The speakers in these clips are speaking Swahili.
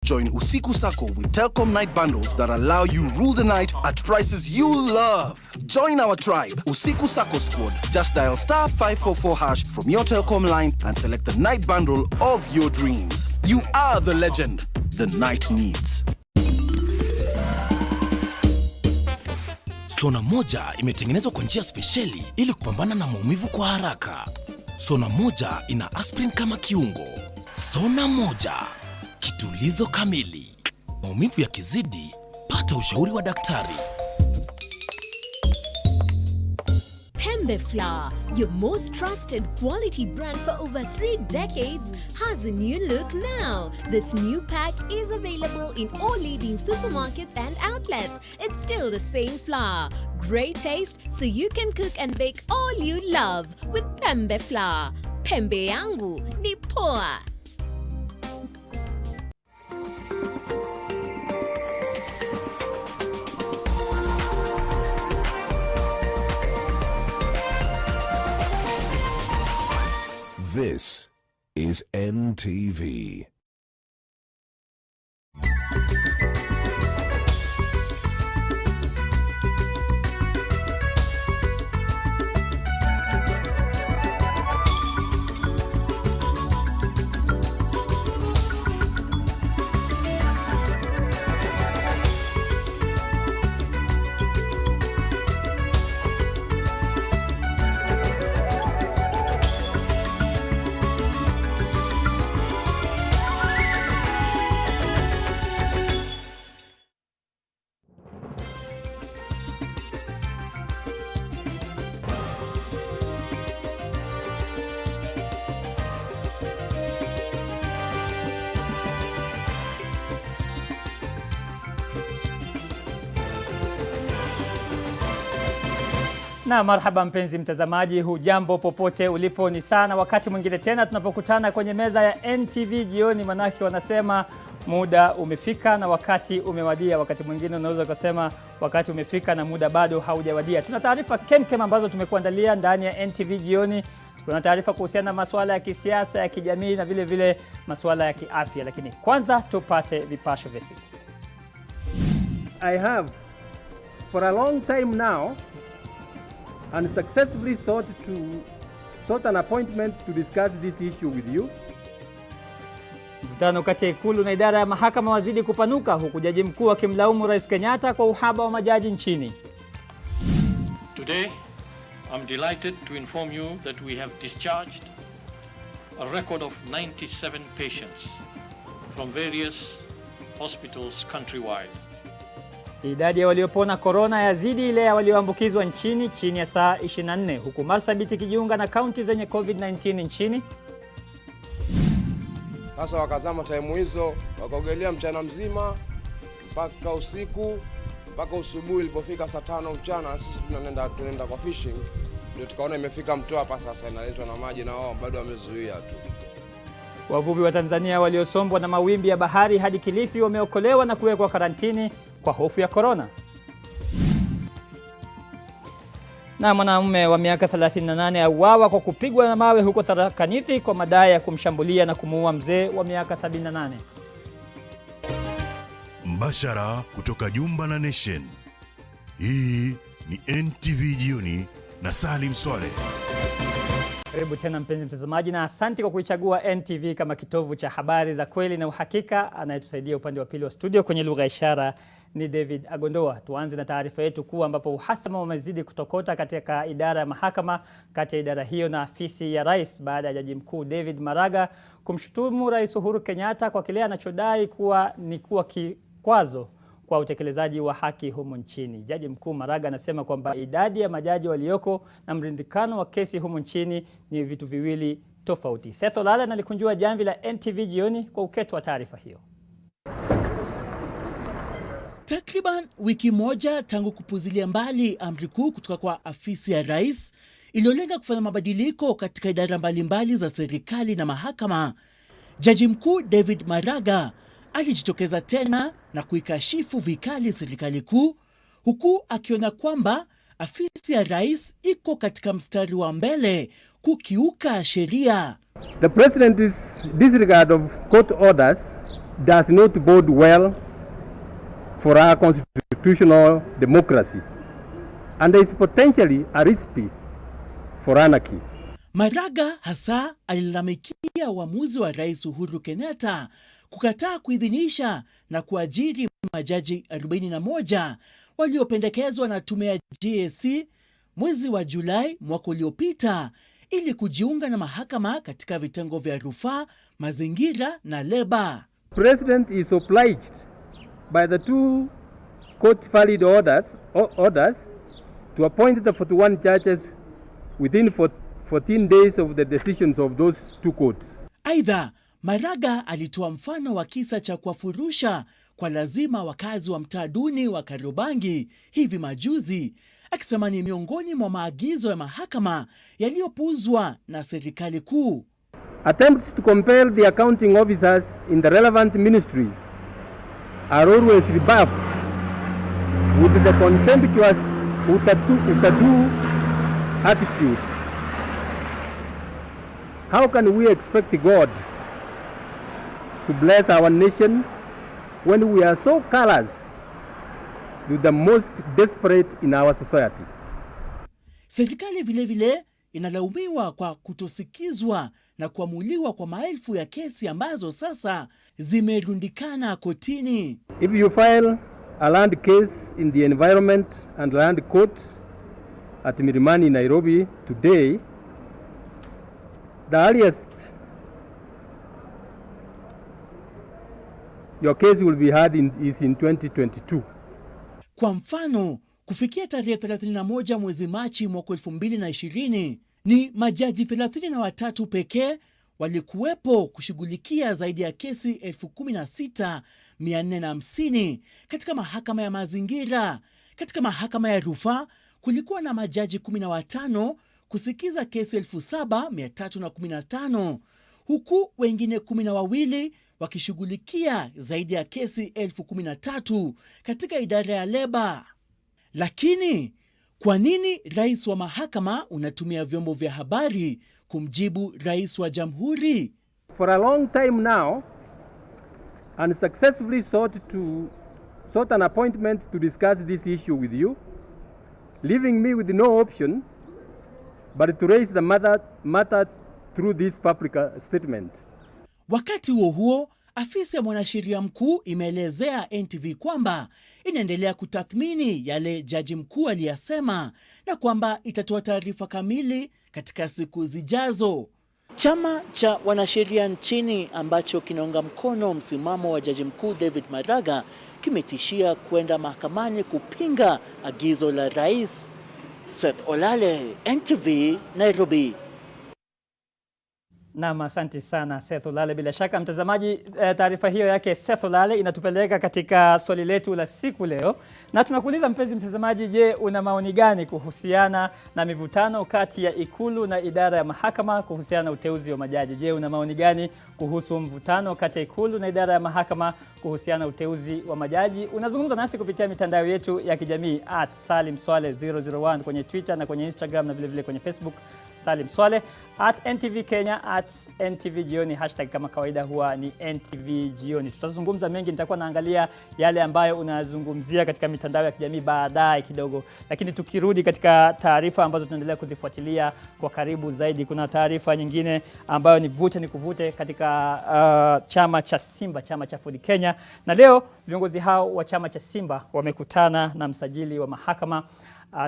Join Usiku Sako with Telkom night bundles that allow you rule the night at prices you love. Join our tribe, Usiku Sako Squad. Just dial *544# from your Telkom line and select the night bundle of your dreams. You are the legend the night needs. Sona moja imetengenezwa kwa njia spesheli ili kupambana na maumivu kwa haraka. Sona moja ina aspirin kama kiungo. Sona moja, kitulizo kamili. Maumivu yakizidi, pata ushauri wa daktari. Pembe Flour, your most trusted quality brand for over 3 decades, has a new look now. This new pack is available in all leading supermarkets and outlets. It's still the same flour. Great taste, so you can cook and bake all you love with Pembe Flour. Pembe yangu ni poa. This is NTV. Na marhaba mpenzi mtazamaji, hujambo popote ulipo, ni sana wakati mwingine tena tunapokutana kwenye meza ya NTV jioni. Manake wanasema muda umefika na wakati umewadia. Wakati mwingine unaweza kusema wakati umefika na muda bado haujawadia. Tuna taarifa kemkem ambazo tumekuandalia ndani ya NTV jioni. Kuna taarifa kuhusiana na masuala ya kisiasa, ya kijamii na vile vile masuala ya kiafya, lakini kwanza tupate vipasho vya siku. I have for a long time now and successfully sought an appointment to discuss this issue with you. Mvutano kati ya Ikulu na idara ya mahakama wazidi kupanuka, huku jaji mkuu akimlaumu Rais Kenyatta kwa uhaba wa majaji nchini. Today, I'm delighted to inform you that we have discharged a record of 97 patients from various hospitals countrywide. Idadi ya waliopona corona yazidi ile ya walioambukizwa nchini chini ya saa 24, huku Marsabit ikijiunga na kaunti zenye COVID-19 nchini. Sasa wakazama time hizo, wakaogelea mchana mzima mpaka usiku, mpaka usubuhi ilipofika saa 5 mchana sisi tunaenda kwa fishing. Ndio tukaona imefika mto hapa sasa inaletwa na maji na wao bado wamezuia tu. Wavuvi wa Tanzania waliosombwa na mawimbi ya bahari hadi Kilifi wameokolewa na kuwekwa karantini kwa hofu ya corona. Na mwanamume wa miaka 38 auawa kwa kupigwa na mawe huko Tharaka Nithi kwa madai ya kumshambulia na kumuua mzee wa miaka 78. Mbashara kutoka Jumba na Nation. Hii ni NTV jioni na Salim Swaleh. Karibu tena mpenzi mtazamaji, na asante kwa kuichagua NTV kama kitovu cha habari za kweli na uhakika. Anayetusaidia upande wa pili wa studio kwenye lugha ya ishara ni David Agondoa. Tuanze na taarifa yetu kuu ambapo uhasama umezidi kutokota katika idara ya mahakama kati ya idara hiyo na afisi ya rais baada ya jaji mkuu David Maraga kumshutumu Rais Uhuru Kenyatta kwa kile anachodai kuwa ni kikwazo kwa utekelezaji wa haki humu nchini. Jaji mkuu Maraga anasema kwamba idadi ya majaji walioko na mrindikano wa kesi humu nchini ni vitu viwili tofauti. Seth Olale analikunjua jamvi la NTV jioni kwa uketo wa taarifa hiyo. Takriban wiki moja tangu kupuzilia mbali amri kuu kutoka kwa afisi ya rais iliyolenga kufanya mabadiliko katika idara mbalimbali za serikali na mahakama, Jaji mkuu David Maraga alijitokeza tena na kuikashifu vikali serikali kuu, huku akiona kwamba afisi ya rais iko katika mstari wa mbele kukiuka sheria. The president's disregard of court orders does not bode well for our constitutional democracy and is potentially a recipe for anarchy. Maraga hasa alilalamikia uamuzi wa Rais Uhuru Kenyatta kukataa kuidhinisha na kuajiri majaji 41 waliopendekezwa na tume ya JSC mwezi wa Julai mwaka uliopita ili kujiunga na mahakama katika vitengo vya rufaa, mazingira na leba. President is obliged by the two court valid orders to appoint the 41 judges within 14 days of the decisions of those two courts. Aidha, Maraga alitoa mfano wa kisa cha kuwafurusha kwa lazima wakazi wa mtaa duni wa Kariobangi hivi majuzi, akisema ni miongoni mwa maagizo ya mahakama yaliyopuuzwa na serikali kuu. Attempts to compel the accounting officers in the relevant ministries are always rebuffed with the contemptuous utadu attitude. How can we expect God to bless our nation when we are so callous to the most desperate in our society? Serikali vile inalaumiwa kwa kutosikizwa na kuamuliwa kwa maelfu ya kesi ambazo sasa zimerundikana kotini. If you file a land case in the Environment and Land Court at Milimani, Nairobi today, the earliest your case will be heard is in 2022. Kwa mfano, kufikia tarehe 31 mwezi Machi mwaka 2020, ni majaji 33 pekee walikuwepo kushughulikia zaidi ya kesi 16,450 katika mahakama ya mazingira. Katika mahakama ya rufaa kulikuwa na majaji 15 kusikiza kesi 7,315, huku wengine 12 wakishughulikia zaidi ya kesi 13,000 katika idara ya leba. Lakini kwa nini rais wa mahakama unatumia vyombo vya habari kumjibu rais wa jamhuri? For a long time now, unsuccessfully sought an appointment to discuss this issue with you, leaving me with no option but to raise the matter through this public statement. Wakati huo, afisi ya mwanasheria mkuu imeelezea NTV kwamba inaendelea kutathmini yale jaji mkuu aliyasema na kwamba itatoa taarifa kamili katika siku zijazo. Chama cha wanasheria nchini ambacho kinaunga mkono msimamo wa jaji mkuu David Maraga kimetishia kwenda mahakamani kupinga agizo la rais. Seth Olale, NTV, Nairobi. Naam, asante sana Seth Olale. Bila shaka mtazamaji, taarifa hiyo yake Seth Olale inatupeleka katika swali letu la siku leo, na tunakuuliza mpenzi mtazamaji, je, una maoni gani kuhusiana na mivutano kati ya Ikulu na idara ya mahakama kuhusiana na uteuzi wa majaji? Je, una maoni gani kuhusu mvutano kati ya Ikulu na idara ya mahakama kuhusiana na uteuzi wa majaji? Unazungumza nasi kupitia mitandao yetu ya kijamii @SalimSwaleh001 kwenye Twitter na kwenye Instagram na vile kwenye Facebook Salim Swaleh, @NTV Kenya, @NTV Jioni, hashtag kama kawaida huwa ni NTV Jioni. Tutazungumza mengi, nitakuwa naangalia yale ambayo unazungumzia katika mitandao ya kijamii baadaye kidogo. Lakini tukirudi katika taarifa ambazo tunaendelea kuzifuatilia kwa karibu zaidi, kuna taarifa nyingine ambayo ni vute ni kuvute katika chama cha Simba, chama cha Ford Kenya. Na leo viongozi hao wa chama cha Simba wamekutana na msajili wa mahakama,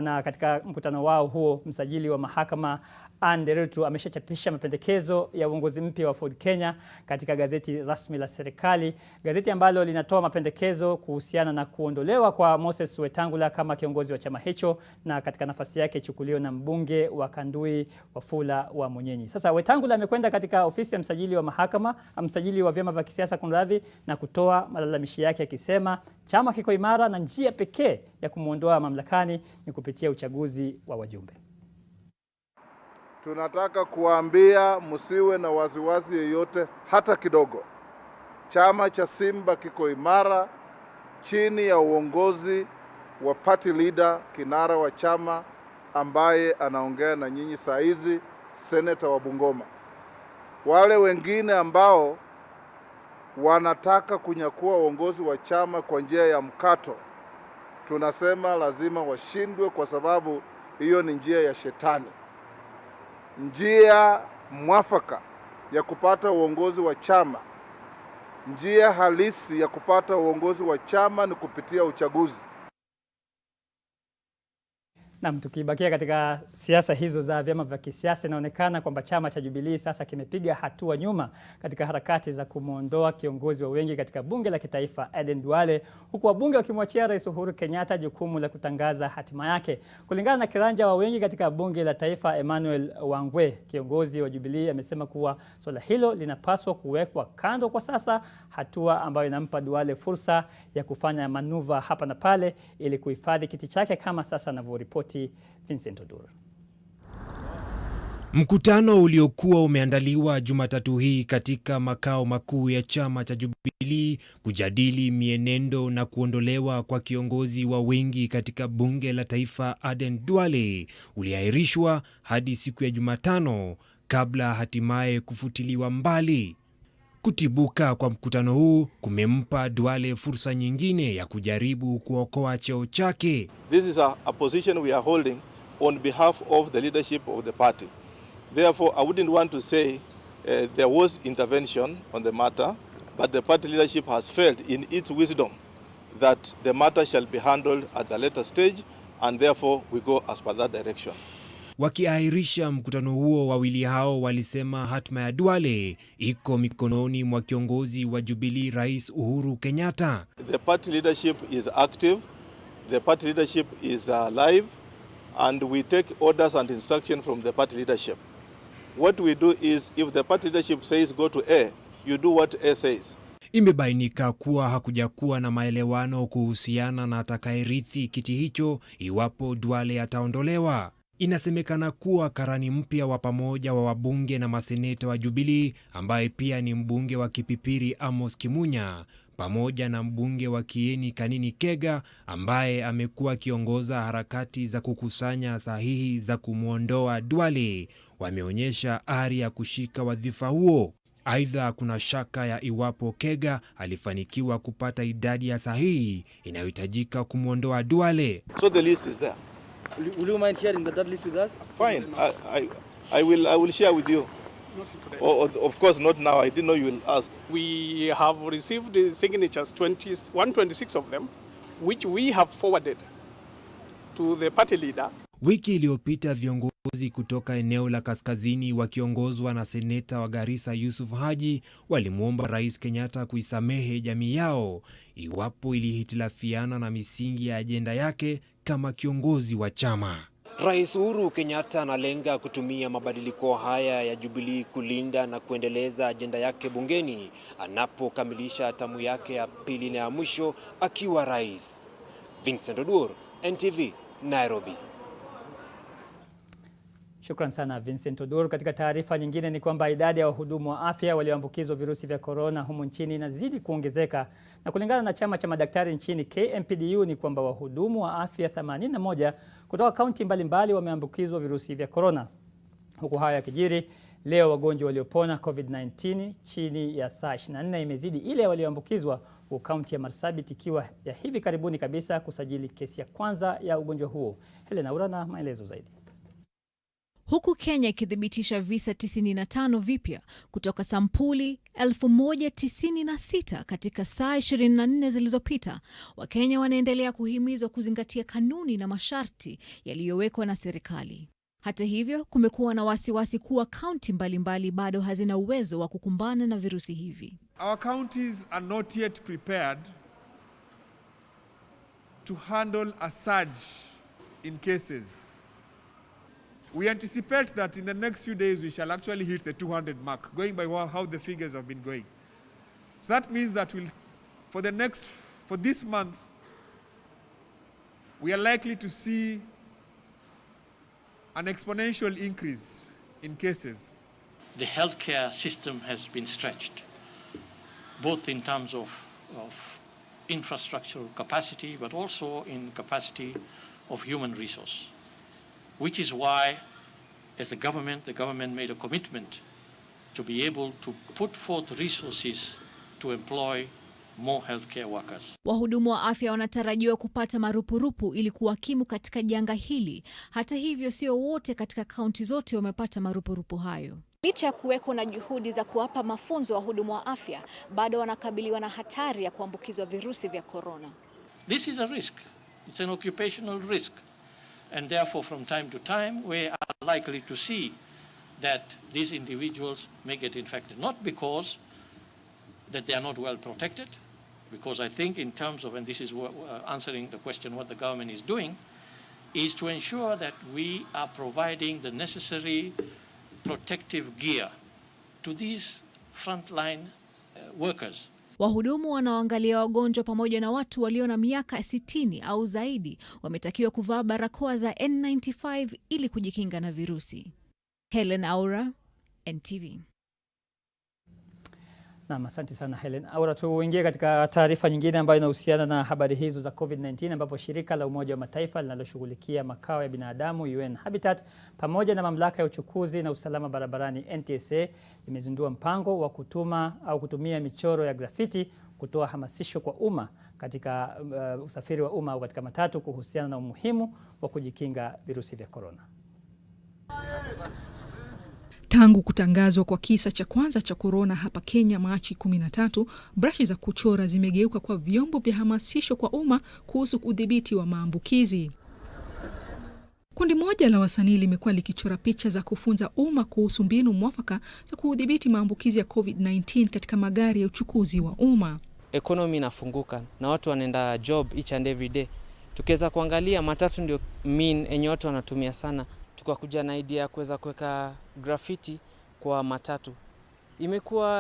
na katika mkutano wao huo msajili wa mahakama Anderetu ameshachapisha mapendekezo ya uongozi mpya wa Ford Kenya katika gazeti rasmi la serikali, gazeti ambalo linatoa mapendekezo kuhusiana na kuondolewa kwa Moses Wetangula kama kiongozi wa chama hicho, na katika nafasi yake chukuliwa na mbunge wa Kandui Wafula wa Munyenyi. Sasa Wetangula amekwenda katika ofisi ya msajili wa mahakama, msajili wa vyama vya kisiasa kunradhi, na kutoa malalamishi yake akisema chama kiko imara na njia pekee ya kumuondoa mamlakani ni kupitia uchaguzi wa wajumbe. Tunataka kuambia msiwe na wasiwasi yoyote hata kidogo. Chama cha Simba kiko imara chini ya uongozi wa party leader, kinara wa chama ambaye anaongea na nyinyi saa hizi, Senator wa Bungoma. Wale wengine ambao wanataka kunyakua uongozi wa chama kwa njia ya mkato. Tunasema lazima washindwe, kwa sababu hiyo ni njia ya shetani. Njia mwafaka ya kupata uongozi wa chama, njia halisi ya kupata uongozi wa chama ni kupitia uchaguzi. Naam, tukibakia katika siasa hizo za vyama vya kisiasa, inaonekana kwamba chama cha Jubilee sasa kimepiga hatua nyuma katika harakati za kumwondoa kiongozi wa wengi katika bunge la kitaifa Aden Duale, huku wabunge wakimwachia Rais Uhuru Kenyatta jukumu la kutangaza hatima yake. Kulingana na kiranja wa wengi katika bunge la taifa Emmanuel Wangwe, kiongozi wa Jubilee amesema kuwa swala hilo linapaswa kuwekwa kando kwa sasa, hatua ambayo inampa Duale fursa ya kufanya manuva hapa na pale ili kuhifadhi kiti chake, kama sasa anavyoripoti Vincent Odur. Mkutano uliokuwa umeandaliwa Jumatatu hii katika makao makuu ya chama cha Jubilee kujadili mienendo na kuondolewa kwa kiongozi wa wengi katika bunge la taifa Aden Duale uliahirishwa hadi siku ya Jumatano kabla hatimaye kufutiliwa mbali. Kutibuka kwa mkutano huu kumempa Duale fursa nyingine ya kujaribu kuokoa cheo chake. This is a position we are holding on behalf of the leadership of the party. Therefore, I wouldn't want to say there was intervention on the matter, but the party leadership has felt in its wisdom that the matter shall be handled at the later stage, and therefore we go as per that direction. Wakiahirisha mkutano huo, wawili hao walisema hatma ya Duale iko mikononi mwa kiongozi wa Jubilee Rais Uhuru Kenyatta. The party leadership is active, the party leadership is alive, and we take orders and instruction from the party leadership. What we do is, if the party leadership says go to A, you do what A says. Imebainika kuwa hakujakuwa na maelewano kuhusiana na atakayerithi kiti hicho iwapo Duale ataondolewa. Inasemekana kuwa karani mpya wa pamoja wa wabunge na maseneta wa Jubilee, ambaye pia ni mbunge wa Kipipiri Amos Kimunya, pamoja na mbunge wa Kieni Kanini Kega, ambaye amekuwa akiongoza harakati za kukusanya sahihi za kumwondoa Duale, wameonyesha ari ya kushika wadhifa huo. Aidha, kuna shaka ya iwapo Kega alifanikiwa kupata idadi ya sahihi inayohitajika kumwondoa Duale. So the list is there. Will you mind sharing that list with us? Fine, I will share with you. Of course not now, I didn't know you will ask. We have received the signatures, 126 of them, which we have forwarded to the party leader. Wiki iliyopita viongozi kutoka eneo la kaskazini wakiongozwa na seneta wa Garissa Yusuf Haji walimwomba Rais Kenyatta kuisamehe jamii yao iwapo ilihitilafiana na misingi ya ajenda yake kama kiongozi wa chama. Rais Uhuru Kenyatta analenga kutumia mabadiliko haya ya Jubilee kulinda na kuendeleza ajenda yake bungeni anapokamilisha tamu yake ya pili na ya mwisho akiwa rais. Vincent Odur, NTV, Nairobi. Shukran sana Vincent Odur. Katika taarifa nyingine ni kwamba idadi ya wahudumu wa afya walioambukizwa virusi vya corona humu nchini inazidi kuongezeka, na kulingana na chama cha madaktari nchini KMPDU ni kwamba wahudumu wa afya 81 kutoka kaunti mbalimbali wameambukizwa virusi vya corona. Huku haya yakijiri, leo wagonjwa waliopona COVID-19 chini ya saa 24 imezidi ile walioambukizwa, huku kaunti ya Marsabit ikiwa ya hivi karibuni kabisa kusajili kesi ya kwanza ya ugonjwa huo. Helena Ura na maelezo zaidi. Huku Kenya ikithibitisha visa 95 vipya kutoka sampuli 1096 katika saa 24 zilizopita, Wakenya wanaendelea kuhimizwa kuzingatia kanuni na masharti yaliyowekwa na serikali. Hata hivyo, kumekuwa na wasiwasi kuwa kaunti mbalimbali bado hazina uwezo wa kukumbana na virusi hivi. Our counties are not yet prepared to handle a surge in cases. We anticipate that in the next few days we shall actually hit the 200 mark, going by how the figures have been going. So that means that for this month, we are likely to see an exponential increase in cases. The healthcare system has been stretched, both in terms of infrastructural capacity, but also in capacity of human resource. Which is why, as the government made a commitment to be able to put forth resources to employ more healthcare workers. Wahudumu wa afya wanatarajiwa kupata marupurupu ili kuwakimu katika janga hili. Hata hivyo, sio wote katika kaunti zote wamepata marupurupu hayo. Licha ya kuweko na juhudi za kuwapa mafunzo wahudumu wa afya, bado wanakabiliwa na hatari ya kuambukizwa virusi vya corona. This is a risk. It's an occupational risk. And therefore, from time to time, we are likely to see that these individuals may get infected. Not because that they are not well protected, because I think in terms of, and this is answering the question what the government is doing, is to ensure that we are providing the necessary protective gear to these frontline workers. Wahudumu wanaoangalia wagonjwa pamoja na watu walio na miaka 60 au zaidi wametakiwa kuvaa barakoa za N95 ili kujikinga na virusi. Helen Aura, NTV. Naam, asante sana Helen Aura. Tuingie katika taarifa nyingine ambayo inahusiana na habari hizo za COVID-19, ambapo shirika la Umoja wa Mataifa linaloshughulikia makao ya binadamu UN Habitat pamoja na mamlaka ya uchukuzi na usalama barabarani NTSA limezindua mpango wa kutumia michoro ya grafiti kutoa hamasisho kwa umma katika usafiri wa umma au katika matatu kuhusiana na umuhimu wa kujikinga virusi vya corona. Tangu kutangazwa kwa kisa cha kwanza cha corona hapa Kenya Machi 13, brashi za kuchora zimegeuka kwa vyombo vya hamasisho kwa umma kuhusu udhibiti wa maambukizi. Kundi moja la wasanii limekuwa likichora picha za kufunza umma kuhusu mbinu mwafaka za kudhibiti maambukizi ya COVID-19 katika magari ya uchukuzi wa umma. Economy inafunguka na watu wanaenda job each and every day. Tukiweza kuangalia matatu ndio enye watu wanatumia sana. Tukakuja na idea ya kuweza kuweka graffiti kwa matatu.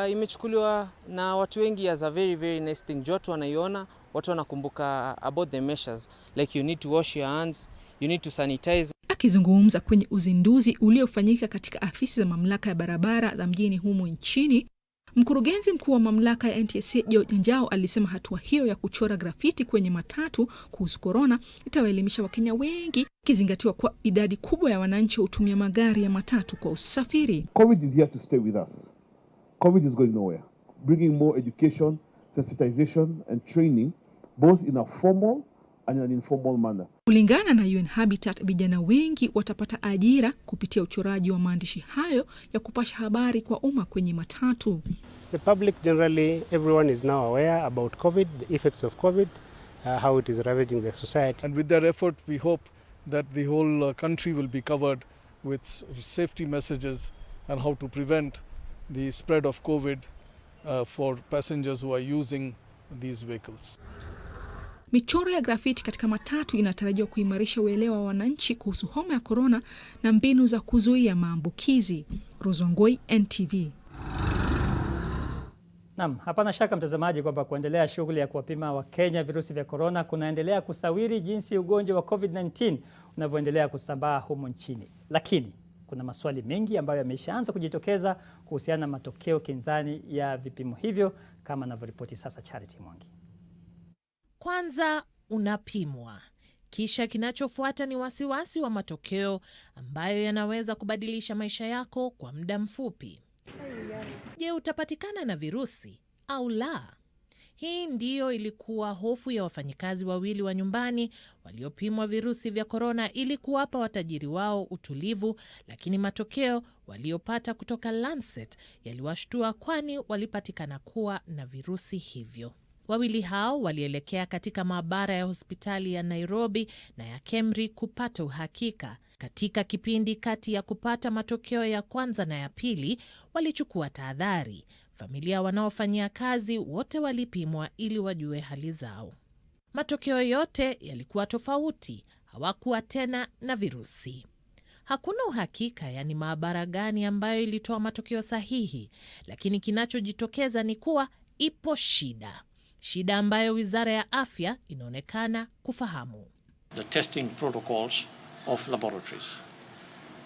Imechukuliwa na watu wengi as a very very nice thing. Watu wanaiona, watu wanakumbuka about the measures like you need to wash your hands, you need to sanitize. Akizungumza kwenye uzinduzi uliofanyika katika afisi za mamlaka ya barabara za mjini humu nchini, mkurugenzi mkuu wa mamlaka ya NTSA Njao alisema hatua hiyo ya kuchora grafiti kwenye matatu kuhusu corona itawaelimisha Wakenya wengi, kizingatiwa kwa idadi kubwa ya wananchi hutumia magari ya matatu kwa usafiri. COVID is here to stay with us. COVID is going nowhere. Bringing more education, sensitization and training both in a formal and in an informal manner. Kulingana na UN Habitat, vijana wengi watapata ajira kupitia uchoraji wa maandishi hayo ya kupasha habari kwa umma kwenye matatu. The public generally, everyone is now aware about COVID, the effects of COVID, how it is ravaging the society. And with that effort, we hope that the whole country will be covered with safety messages and how to prevent the spread of COVID for passengers who are using these vehicles. Michoro ya grafiti katika matatu inatarajiwa kuimarisha uelewa wa wananchi kuhusu homa ya corona na mbinu za kuzuia maambukizi. Rozongoi, NTV. Naam, hapana shaka mtazamaji kwamba kuendelea shughuli ya kuwapima Wakenya virusi vya corona kunaendelea kusawiri jinsi ugonjwa wa COVID-19 unavyoendelea kusambaa humu nchini. Lakini kuna maswali mengi ambayo yameshaanza kujitokeza kuhusiana na matokeo kinzani ya vipimo hivyo, kama anavyoripoti sasa Charity Mwangi. Kwanza unapimwa, kisha kinachofuata ni wasiwasi wa matokeo ambayo yanaweza kubadilisha maisha yako kwa muda mfupi. Je, utapatikana na virusi au la? Hii ndiyo ilikuwa hofu ya wafanyikazi wawili wa nyumbani waliopimwa virusi vya corona ili kuwapa watajiri wao utulivu, lakini matokeo waliopata kutoka Lancet yaliwashtua, kwani walipatikana kuwa na virusi hivyo. Wawili hao walielekea katika maabara ya hospitali ya Nairobi na ya Kemri kupata uhakika. Katika kipindi kati ya kupata matokeo ya kwanza na ya pili, walichukua tahadhari. Familia wanaofanyia kazi wote walipimwa ili wajue hali zao. Matokeo yote yalikuwa tofauti, hawakuwa tena na virusi. Hakuna uhakika yani maabara gani ambayo ilitoa matokeo sahihi, lakini kinachojitokeza ni kuwa ipo shida ambayo Wizara ya Afya inaonekana kufahamu. The testing protocols of laboratories.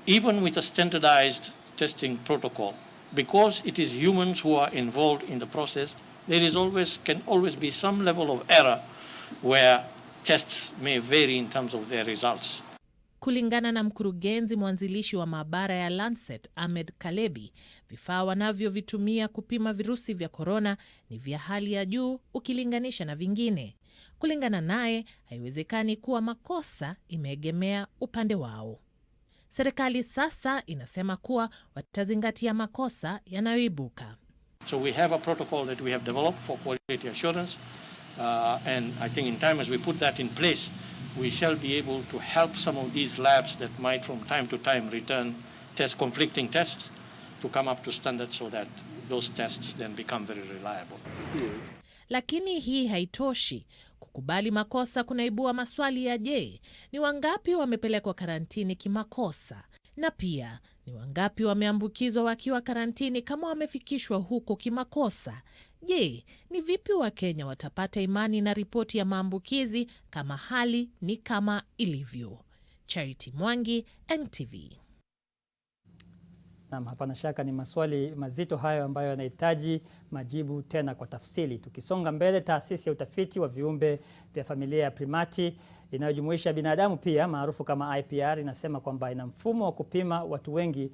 Even with a standardized testing protocol, because it is humans who are involved in the process, there is can always be some level of error where tests may vary in terms of their results. Kulingana na mkurugenzi mwanzilishi wa maabara ya Lancet, Ahmed Kalebi, vifaa wanavyovitumia kupima virusi vya korona ni vya hali ya juu ukilinganisha na vingine. Kulingana naye, haiwezekani kuwa makosa imeegemea upande wao. Serikali sasa inasema kuwa watazingatia makosa yanayoibuka. So we have a protocol that we have developed for quality assurance, and I think in time as we put that in place, we shall be able to help some of these labs that might from time to time return conflicting tests to come up to standards so that those tests then become very reliable. Lakini hii haitoshi. Kukubali makosa kunaibua maswali ya je, ni wangapi wamepelekwa karantini kimakosa? Na pia, ni wangapi wameambukizwa wakiwa karantini kama wamefikishwa huko kimakosa? Je, ni vipi Wakenya watapata imani na ripoti ya maambukizi kama hali ni kama ilivyo? Charity Mwangi, NTV. Naam, hapana shaka ni maswali mazito hayo ambayo yanahitaji majibu tena kwa tafsiri. Tukisonga mbele, taasisi ya utafiti wa viumbe vya familia ya primati inayojumuisha binadamu pia maarufu kama IPR inasema kwamba ina mfumo wa kupima watu wengi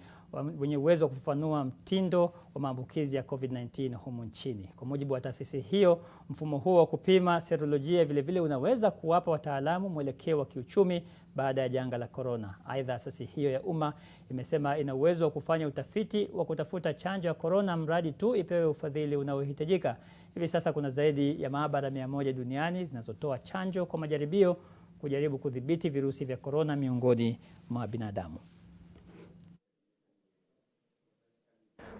wenye uwezo wa kufafanua mtindo wa maambukizi ya COVID-19 humu nchini. Kwa mujibu wa taasisi hiyo, mfumo huo wa kupima serolojia vile unaweza kuwapa wataalamu mwelekeo wa kiuchumi baada ya janga la corona. Aidha, asasi hiyo ya umma imesema ina uwezo wa kufanya utafiti wa kutafuta chanjo ya corona mradi tu ipewe ufadhili unaohitajika. Hivi sasa kuna zaidi ya maabara 100 duniani zinazotoa chanjo kwa majaribio kujaribu kudhibiti virusi vya corona miongoni mwa binadamu.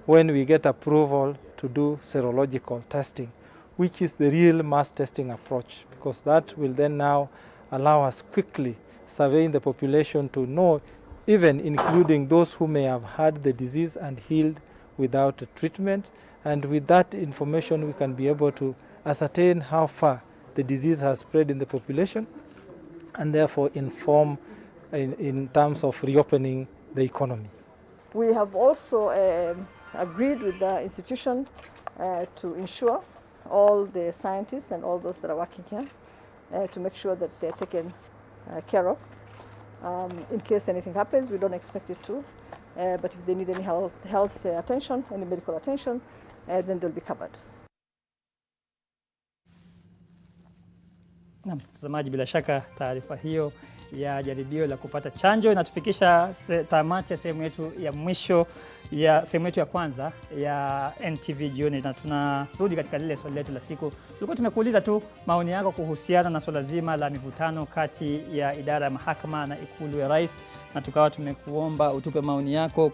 When we get approval to do serological testing, which is the real mass testing approach, because that will then now allow us quickly surveying the population to know, even including those who may have had the disease and healed without treatment. And with that information, we can be able to ascertain how far the disease has spread in the population and therefore inform in terms of reopening the economy. We have also agreed with the institution to ensure all the scientists and all those that are working here to make sure that they're taken care of. In case anything happens, we don't expect it to, but if they need any health attention, any medical attention, then they'll be covered. Na mtazamaji, bila shaka taarifa hiyo ya jaribio la kupata chanjo inatufikisha tamati ya sehemu yetu ya mwisho ya sehemu yetu ya kwanza ya NTV Jioni, na tunarudi katika lile swali letu la siku. Tulikuwa tumekuuliza tu maoni yako kuhusiana na swala zima la mivutano kati ya idara ya mahakama na ikulu ya rais, na tukawa tumekuomba utupe maoni yako.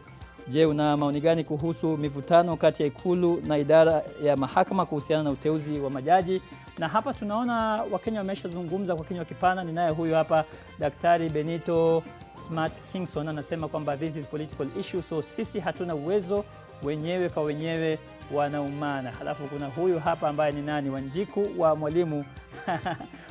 Je, una maoni gani kuhusu mivutano kati ya ikulu na idara ya mahakama kuhusiana na uteuzi wa majaji? Na hapa tunaona Wakenya wameshazungumza kwa kinywa kipana. Ninaye huyu hapa Daktari Benito Smart Kingston anasema kwamba this is political issue, so sisi hatuna uwezo, wenyewe kwa wenyewe wanaumana. Halafu kuna huyu hapa ambaye ni nani, Wanjiku wa Mwalimu.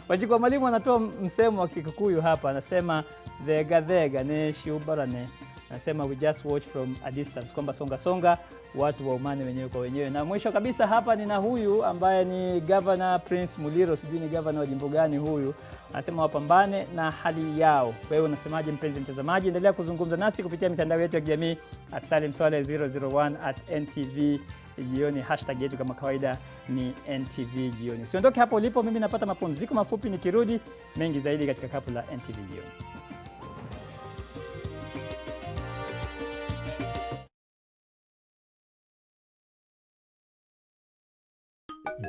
Wanjiku wa Mwalimu anatoa msemo wa Kikuyu hapa, anasema thega ne shiubarane. Anasema we just watch from a distance, kwamba songa songa watu waumane wenyewe kwa wenyewe. Na mwisho kabisa hapa nina huyu ambaye ni Governor Prince Muliro, sijui ni governor wa jimbo gani huyu. Anasema wapambane na hali yao. Wewe unasemaje mpenzi mtazamaji? Endelea kuzungumza nasi kupitia mitandao yetu ya kijamii @SalimSwaleh001 @NTV Jioni. Hashtag yetu kama kawaida ni NTV Jioni. Usiondoke hapo ulipo, mimi napata mapumziko mafupi, nikirudi mengi zaidi katika kapu la NTV Jioni.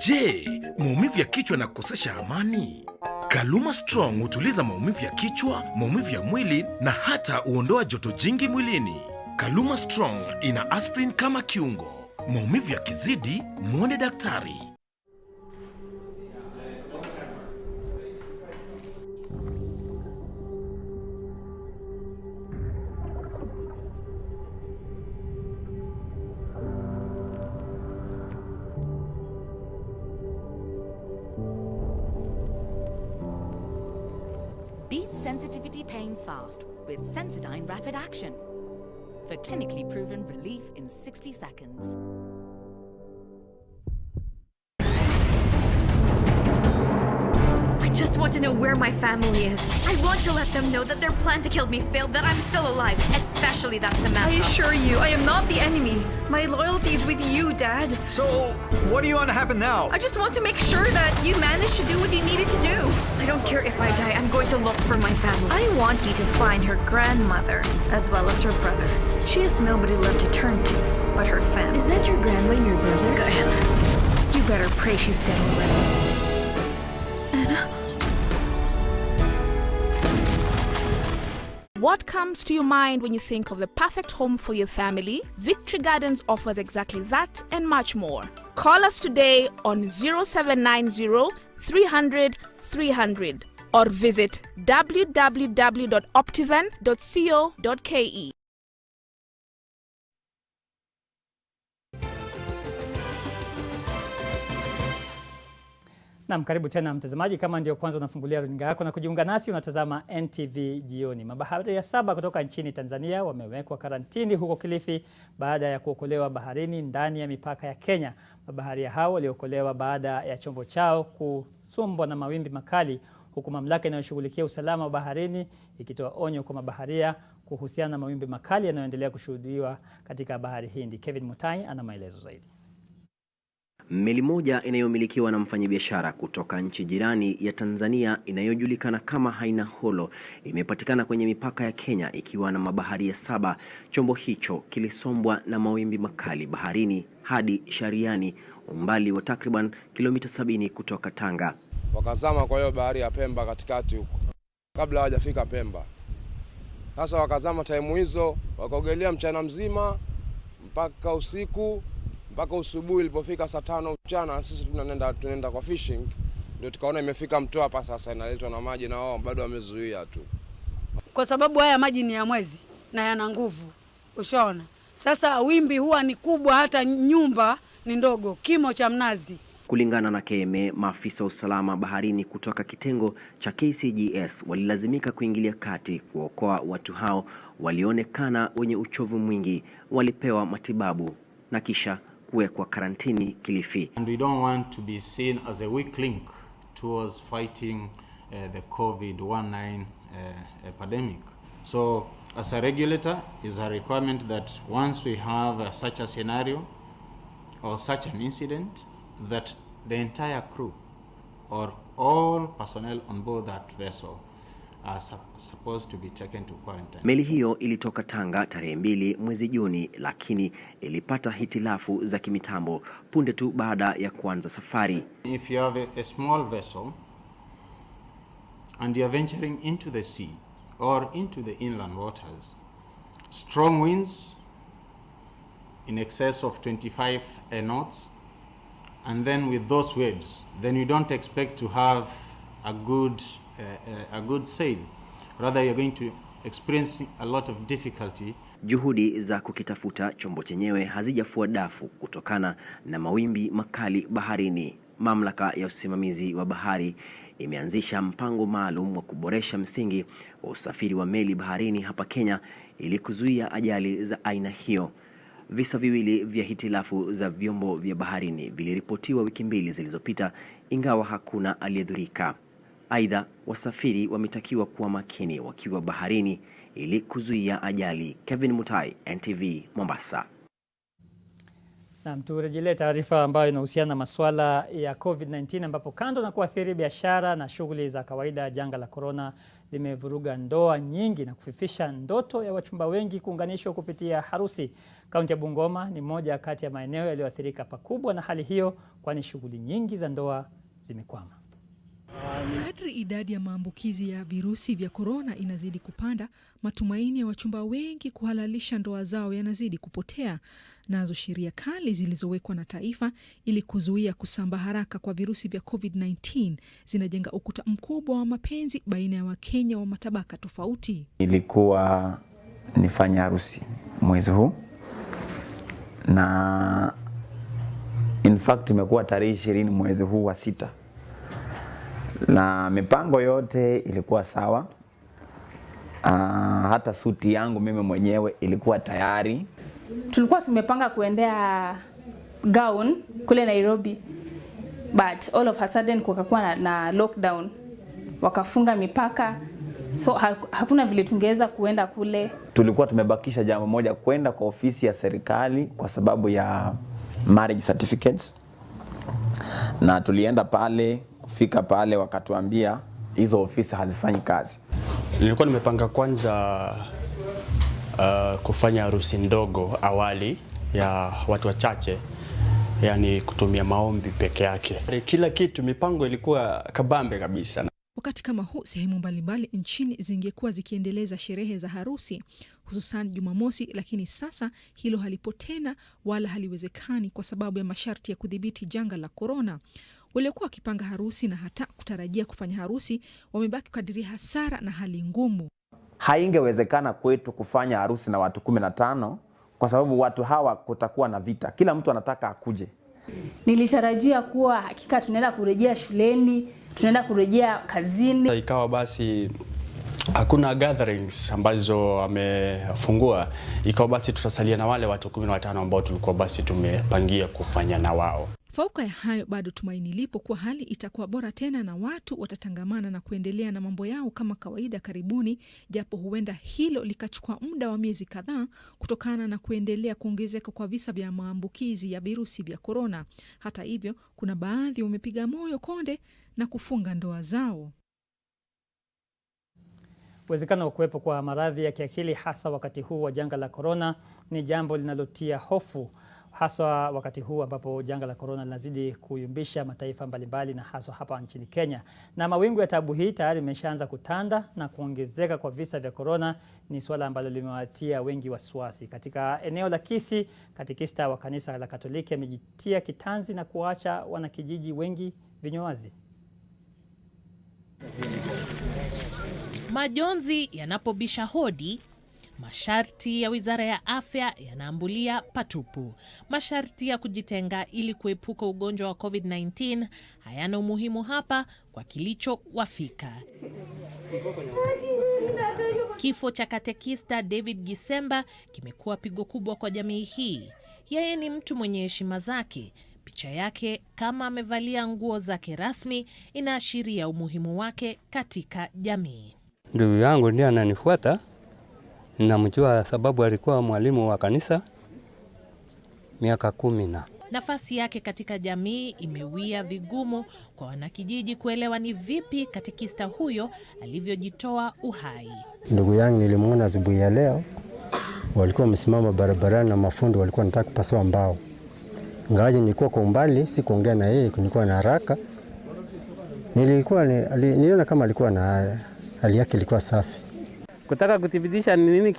Je, maumivu ya kichwa na kukosesha amani? Kaluma Strong hutuliza maumivu ya kichwa, maumivu ya mwili na hata huondoa joto jingi mwilini. Kaluma Strong ina aspirin kama kiungo. Maumivu yakizidi, muone daktari. Beat sensitivity pain fast with Sensodyne Rapid Action for clinically proven relief in 60 seconds. I just want to know where my family is. I want to let them know that their plan to kill me failed, that I'm still alive, especially that Samantha. I assure you, I am not the enemy. My loyalty is with you, Dad. So, what do you want to happen now? I just want to make sure that you managed to do what you needed to do. I don't care if I die, I'm going to look for my family. I want you to find her grandmother, as well as her brother. She has nobody left to turn to, but her family. Is that your grandma and your brother? You better pray she's dead already. What comes to your mind when you think of the perfect home for your family? Victory Gardens offers exactly that and much more. Call us today on 0790 300 300 or visit www.optivan.co.ke. Naam, karibu tena mtazamaji, kama ndio kwanza unafungulia runinga yako na kujiunga nasi, unatazama NTV Jioni. Mabaharia 7 kutoka nchini Tanzania wamewekwa karantini huko Kilifi baada ya kuokolewa baharini ndani ya mipaka ya Kenya. Mabaharia hao waliokolewa baada ya chombo chao kusombwa na mawimbi makali, huku mamlaka inayoshughulikia usalama wa baharini ikitoa onyo kwa mabaharia kuhusiana na mawimbi makali yanayoendelea kushuhudiwa katika bahari Hindi. Kevin Mutai ana maelezo zaidi. Meli moja inayomilikiwa na mfanyabiashara kutoka nchi jirani ya Tanzania inayojulikana kama Haina Holo imepatikana kwenye mipaka ya Kenya ikiwa na mabaharia 7. Chombo hicho kilisombwa na mawimbi makali baharini hadi Shariani, umbali wa takriban kilomita 70 kutoka Tanga. Wakazama kwa hiyo bahari ya Pemba katikati huko, kabla hawajafika Pemba. Sasa wakazama time hizo, wakaogelea mchana mzima mpaka usiku, mpaka usubuhi. Ilipofika saa 5 mchana, sisi tunaenda kwa fishing, ndio tukaona imefika mto hapa sasa, inaletwa na maji na wao bado wamezuia tu, kwa sababu haya maji ni ya mwezi na yana nguvu. Ushaona, sasa wimbi huwa ni kubwa, hata nyumba ni ndogo, kimo cha mnazi. Kulingana na KMA, maafisa usalama baharini kutoka kitengo cha KCGS walilazimika kuingilia kati kuokoa watu hao walionekana wenye uchovu mwingi. Walipewa matibabu na kisha kuwekwa karantini Kilifi. And we don't want to be seen as a weak link towards fighting the COVID-19 epidemic. So as a regulator, is a requirement that once we have such a scenario or such an incident, that the entire crew or all personnel on board that vessel are supposed to be taken to quarantine. Meli hiyo ilitoka Tanga tarehe 2 mwezi Juni, lakini ilipata hitilafu za kimitambo punde tu baada ya kuanza safari. If you have a small vessel and you are venturing into the sea or into the inland waters, strong winds in excess of 25 knots, and then with those waves, then you don't expect to have a good sail. Rather, you're going to experience a lot of difficulty. Juhudi za kukitafuta chombo chenyewe hazijafua dafu kutokana na mawimbi makali baharini. Mamlaka ya usimamizi wa bahari imeanzisha mpango maalum wa kuboresha msingi wa usafiri wa meli baharini hapa Kenya ili kuzuia ajali za aina hiyo. Visa viwili vya hitilafu za vyombo vya baharini viliripotiwa wiki 2 zilizopita, ingawa hakuna aliyedhurika. Aidha, wasafiri wametakiwa kuwa makini wakiwa baharini ili kuzuia ajali. Kevin Mutai, NTV, Mombasa. Na turejelee taarifa ambayo inahusiana na masuala ya COVID-19, ambapo kando na kuathiri biashara na shughuli za kawaida, janga la corona limevuruga ndoa nyingi na kufifisha ndoto ya wachumba wengi kuunganishwa kupitia harusi. Kaunti ya Bungoma ni moja kati ya maeneo yaliyoathirika pakubwa na hali hiyo, kwani shughuli nyingi za ndoa zimekwama. Kadri idadi ya maambukizi ya virusi vya corona inazidi kupanda, matumaini ya wachumba wengi kuhalalisha ndoa zao yanazidi kupotea. Nazo sheria kali zilizowekwa na taifa ili kuzuia kusambaa haraka kwa virusi vya COVID-19 zinajenga ukuta mkubwa wa mapenzi baina ya Wakenya wa matabaka tofauti. Ilikuwa nifanya harusi mwezi huu, na in fact imekuwa tarehe 20 mwezi huu wa 6. Na mipango yote ilikuwa sawa. Hata suti yangu mimi mwenyewe ilikuwa tayari. Tulikuwa tumepanga kuendea gown kule Nairobi, but all of a sudden kukakuwa na lockdown. wakafunga mipaka, so hakuna vile tungeweza kuenda kule. Tulikuwa tumebakisha jambo moja, kwenda kwa ofisi ya serikali kwa sababu ya marriage certificates, na tulienda pale. Kufika pale wakatuambia hizo ofisi hazifanyi kazi. Nilikuwa nimepanga kwanza kufanya harusi ndogo awali ya watu wachache, yani kutumia maombi peke yake. Kila kitu, mipango ilikuwa kabambe kabisa. Wakati kama huu, sehemu mbalimbali nchini zingekuwa zikiendeleza sherehe za harusi, hususan Jumamosi, lakini sasa hilo halipo tena wala haliwezekani kwa sababu ya masharti ya kudhibiti janga la korona. Waliokuwa wakipanga harusi na hata kutarajia kufanya harusi wamebaki kukadiria hasara na hali ngumu. Haingewezekana kwetu kufanya harusi na watu 15 kwa sababu watu hawa kutakuwa na vita. Kila mtu anataka akuje. Nilitarajia kuwa hakika tunaenda kurejea shuleni, tunaenda kurejea kazini. Ikawa basi hakuna gatherings ambazo amefungua. Ikawa basi tutasalia na wale watu 15 ambao tulikuwa basi tumepangia kufanya na wao. Fauka ya hayo, bado tumaini lipo kuwa hali itakuwa bora tena na watu watatangamana na kuendelea na mambo yao kama kawaida karibuni, japo huenda hilo likachukua muda wa miezi kadhaa kutokana na kuendelea kuongezeka kwa visa vya maambukizi ya virusi vya korona. Hata hivyo, kuna baadhi wamepiga moyo konde na kufunga ndoa zao. Uwezekano wa kuwepo kwa maradhi ya kiakili hasa wakati huu wa janga la korona ni jambo linalotia hofu, haswa wakati huu ambapo janga la korona linazidi kuyumbisha mataifa mbalimbali na haswa hapa nchini Kenya. Na mawingu ya tabu hii tayari imeshaanza kutanda, na kuongezeka kwa visa vya korona ni swala ambalo limewatia wengi wasiwasi. Katika eneo la Kisii, katekista wa kanisa la Katoliki amejitia kitanzi na kuacha wanakijiji wengi vinywazi. Majonzi yanapobisha hodi, masharti ya Wizara ya Afya yanaambulia patupu. Masharti ya kujitenga ili kuepuka ugonjwa wa COVID-19 hayana umuhimu hapa kwa kilichowafika. Kifo cha katekista David Gisemba kimekuwa pigo kubwa kwa jamii hii. Yeye ni mtu mwenye heshima zake. Picha yake kama amevalia nguo zake rasmi inaashiria umuhimu wake katika jamii. Ndugu yangu ndiye ananifuata. Ninamjua sababu alikuwa mwalimu wa kanisa miaka 10. Nafasi yake katika jamii imewia vigumu kwa wanakijiji kuelewa ni vipi katekista huyo alivyojitoa uhai. Ndugu yangu nilimuona asubuhi ya leo, walikuwa wamesimama barabarani na mafundi walikuwa wanataka kupasua mbao. Ngawaje nilikuwa kwa umbali, sikuongea na yeye, nilikuwa na haraka. Niliona kama alikuwa na hali yake ilikuwa safi. Kutaka kuthibitisha ni nini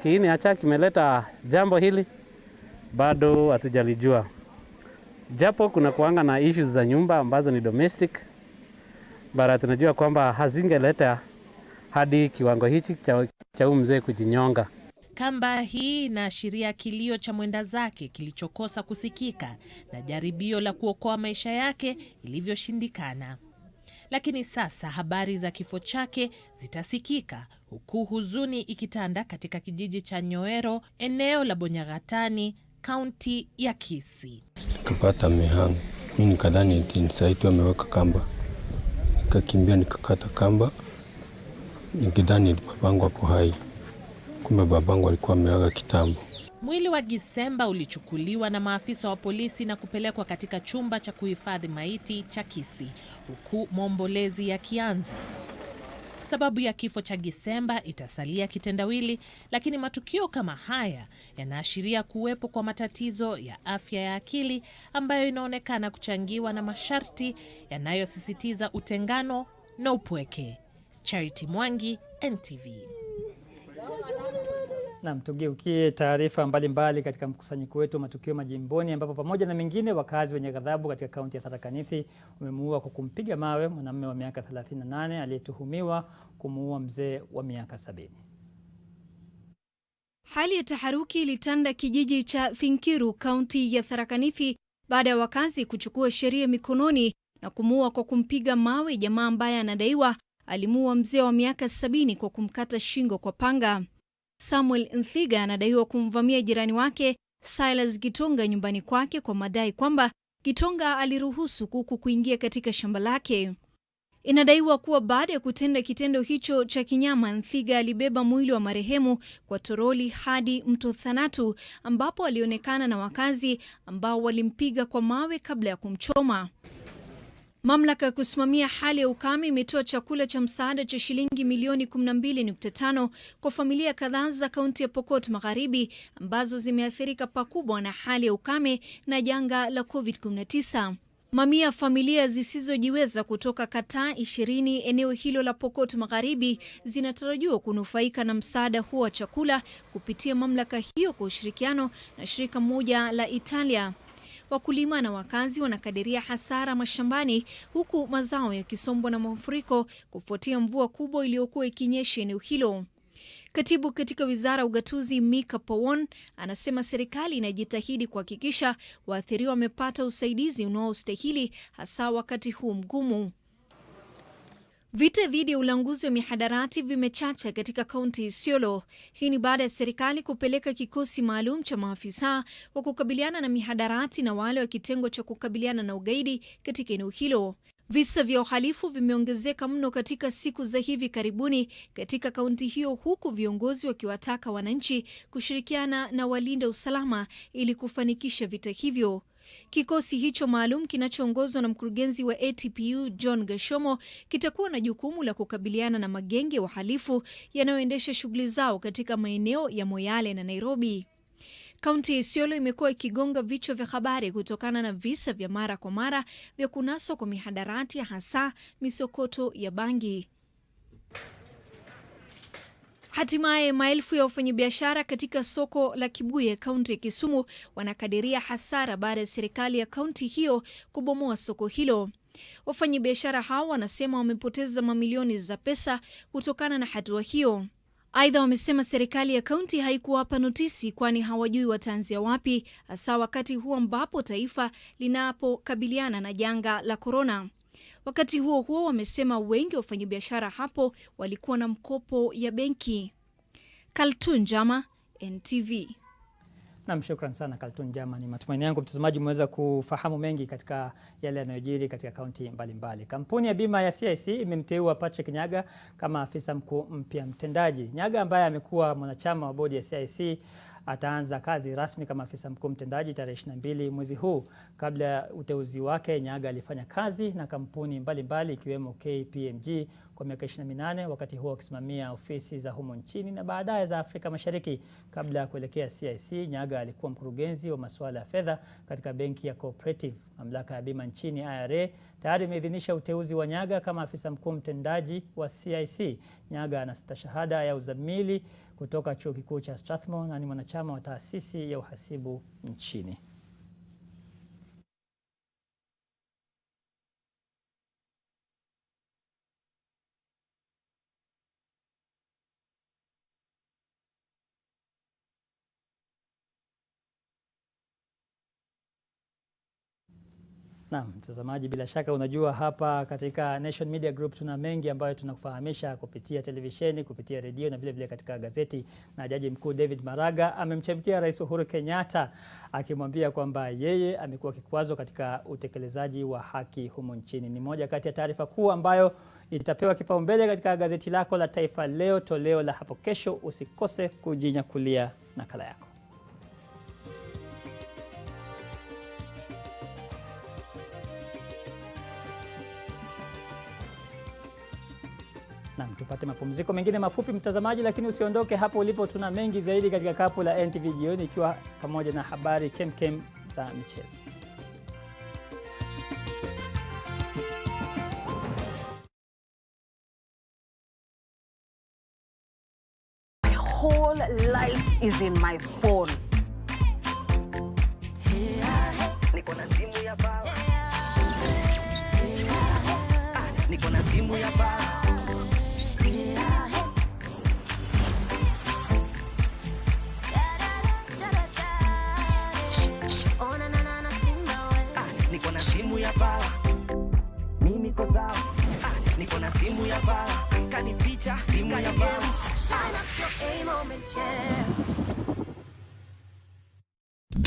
kiini hacha kimeleta jambo hili bado hatujalijua. Japo kuna kuanga na issues za nyumba ambazo ni domestic, bara tunajua kwamba hazingeleta hadi kiwango hichi cha mzee kujinyonga. Kamba hii inaashiria kilio cha mwenda zake kilichokosa kusikika na jaribio la kuokoa maisha yake ilivyoshindikana. Lakini sasa habari za kifo chake zitasikika, huku huzuni ikitanda katika kijiji cha Nyoero, eneo la Bonyagatani, kaunti ya Kisii. Kapata mihanga, mimi nikadhani saitwa ameweka kamba. Nikakimbia nikakata kamba, nikidhani babangu ako hai. Kumbe babangu alikuwa ameaga kitambo. Mwili wa Gisemba ulichukuliwa na maafisa wa polisi na kupelekwa katika chumba cha kuhifadhi maiti cha Kisii, huku maombolezi yakianza. Sababu ya kifo cha Gisemba itasalia kitendawili, lakini matukio kama haya yanaashiria kuwepo kwa matatizo ya afya ya akili ambayo inaonekana kuchangiwa na masharti yanayosisitiza utengano na upweke. Charity Mwangi, NTV. Na mtugeukie taarifa mbalimbali katika mkusanyiko wetu matukio majimboni, ambapo pamoja na mengine wakazi wenye ghadhabu katika kaunti ya Tharaka Nithi wamemuua kwa kumpiga mawe mwanamume wa miaka 38 aliyetuhumiwa kumuua mzee wa miaka 70. Hali ya taharuki ilitanda kijiji cha Thinkiru, kaunti ya Tharaka Nithi, baada ya wakazi kuchukua sheria mikononi na kumuua kwa kumpiga mawe jamaa ambaye anadaiwa alimuua mzee wa miaka 70 kwa kumkata shingo kwa panga. Samuel Nthiga anadaiwa kumvamia jirani wake Silas Gitonga nyumbani kwake kwa madai kwamba Gitonga aliruhusu kuku kuingia katika shamba lake. Inadaiwa kuwa baada ya kutenda kitendo hicho cha kinyama, Nthiga alibeba mwili wa marehemu kwa toroli hadi mto Thanatu ambapo alionekana na wakazi ambao walimpiga kwa mawe kabla ya kumchoma. Mamlaka ya kusimamia hali ya ukame imetoa chakula cha msaada cha shilingi milioni 12.5 kwa familia kadhaa za kaunti ya Pokot Magharibi ambazo zimeathirika pakubwa na hali ya ukame na janga la COVID-19. Mamia ya familia zisizojiweza kutoka kata 20 eneo hilo la Pokot Magharibi zinatarajiwa kunufaika na msaada huo wa chakula kupitia mamlaka hiyo kwa ushirikiano na shirika moja la Italia. Wakulima na wakazi wanakadiria hasara mashambani huku mazao yakisombwa na mafuriko kufuatia mvua kubwa iliyokuwa ikinyesha eneo hilo. Katibu katika Wizara ya Ugatuzi Mika Powon anasema serikali inajitahidi kuhakikisha waathiriwa wamepata usaidizi unaostahili hasa wakati huu mgumu. Vita dhidi ya ulanguzi wa mihadarati vimechacha katika kaunti Isiolo. Hii ni baada ya serikali kupeleka kikosi maalum cha maafisa wa kukabiliana na mihadarati na wale wa kitengo cha kukabiliana na ugaidi katika eneo hilo. Visa vya uhalifu vimeongezeka mno katika siku za hivi karibuni katika kaunti hiyo, huku viongozi wakiwataka wananchi kushirikiana na walinda usalama ili kufanikisha vita hivyo. Kikosi hicho maalum kinachoongozwa na mkurugenzi wa ATPU John Gashomo kitakuwa na jukumu la kukabiliana na magenge ya wahalifu yanayoendesha shughuli zao katika maeneo ya Moyale na Nairobi. Kaunti ya Isiolo imekuwa ikigonga vichwa vya habari kutokana na visa vya mara kwa mara vya kunaswa kwa mihadarati, hasa misokoto ya bangi. Hatimaye maelfu ya wafanyabiashara katika soko la Kibuye, kaunti ya Kisumu, wanakadiria hasara baada ya serikali ya kaunti hiyo kubomoa soko hilo. Wafanyabiashara hao wanasema wamepoteza mamilioni za pesa kutokana na hatua hiyo. Aidha, wamesema serikali ya kaunti haikuwapa notisi kwani hawajui wataanzia wapi, hasa wakati huu ambapo taifa linapokabiliana na janga la korona. Wakati huo huo, wamesema wengi wa wafanyabiashara hapo walikuwa na mkopo ya benki. Kaltun Jama, NTV. Naam, shukran sana Kaltun Jama. Ni matumaini yangu mtazamaji umeweza kufahamu mengi katika yale yanayojiri katika kaunti mbalimbali. Kampuni ya bima ya CIC imemteua Patrick Nyaga kama afisa mkuu mpya mtendaji. Nyaga ambaye amekuwa mwanachama wa bodi ya CIC ataanza kazi rasmi kama afisa mkuu mtendaji tarehe 22 mwezi huu. Kabla ya uteuzi wake, Nyaga alifanya kazi na kampuni mbalimbali ikiwemo KPMG kwa miaka 28, wakati huo akisimamia ofisi za humo nchini na baadaye za Afrika Mashariki. Kabla ya kuelekea CIC, Nyaga alikuwa mkurugenzi wa masuala ya fedha katika benki ya Cooperative. Mamlaka ya bima nchini IRA tayari imeidhinisha uteuzi wa Nyaga kama afisa mkuu mtendaji wa CIC. Nyaga ana stashahada ya uzamili kutoka chuo kikuu cha Strathmore na ni mwanachama wa taasisi ya uhasibu nchini. Na mtazamaji, bila shaka unajua hapa katika Nation Media Group tuna mengi ambayo tunakufahamisha kupitia televisheni, kupitia redio na vile vile katika gazeti. Na Jaji Mkuu David Maraga amemchemkia Rais Uhuru Kenyatta akimwambia kwamba yeye amekuwa kikwazo katika utekelezaji wa haki humu nchini. Ni moja kati ya taarifa kuu ambayo itapewa kipaumbele katika gazeti lako la Taifa Leo toleo la hapo kesho. Usikose kujinyakulia nakala yako. Na tupate mapumziko mengine mafupi mtazamaji, lakini usiondoke hapo ulipo, tuna mengi zaidi katika kapu la NTV Jioni, ikiwa pamoja na habari kemkem za michezo. My whole life is in my phone. Niko na simu ya baba. Niko na simu ya baba. Niko na simu ya baba. Mimi niko sawa. Niko na simu ya baba. Kanipicha simu ya baba.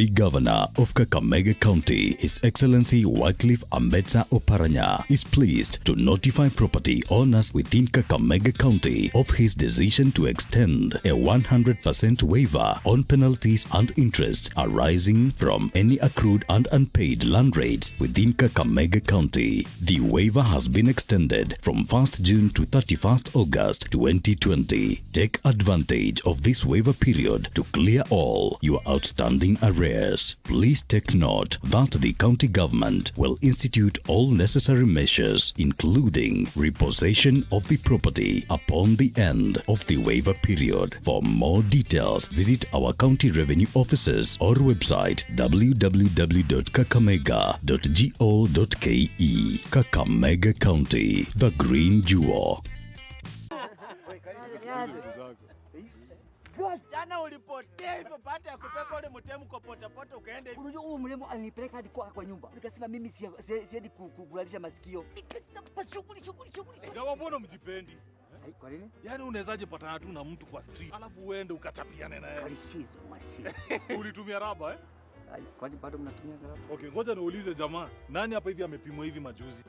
The Governor of Kakamega County, His Excellency Wycliffe Ambetsa Oparanya, is pleased to notify property owners within Kakamega County of his decision to extend a 100% waiver on penalties and interest arising from any accrued and unpaid land rates within Kakamega County. The waiver has been extended from 1st June to 31st August 2020. Take advantage of this waiver period to clear all your outstanding arrears. Please take note that the county government will institute all necessary measures, including repossession of the property upon the end of the waiver period. For more details, visit our county revenue offices or website www.kakamega.go.ke. Kakamega County, the green jewel. Jana ulipotea hivyo baada ya kupepa ule mtemu kwa potapota ukaenda hivyo. Unajua huyu mrembo alinipeleka hadi kwa nyumba. Nikasema mimi siedi kugalisha masikio. Shughuli. Jawa, mbona mjipendi? Hai, kwa nini? Yaani unawezaje patana tu na mtu kwa street alafu uende ukachapiane na yeye? Kalishizo mashine. Ulitumia raba eh? Hai, kwani bado mnatumia raba? Okay, ngoja niulize jamaa. Nani hapa hivi amepimwa hivi majuzi?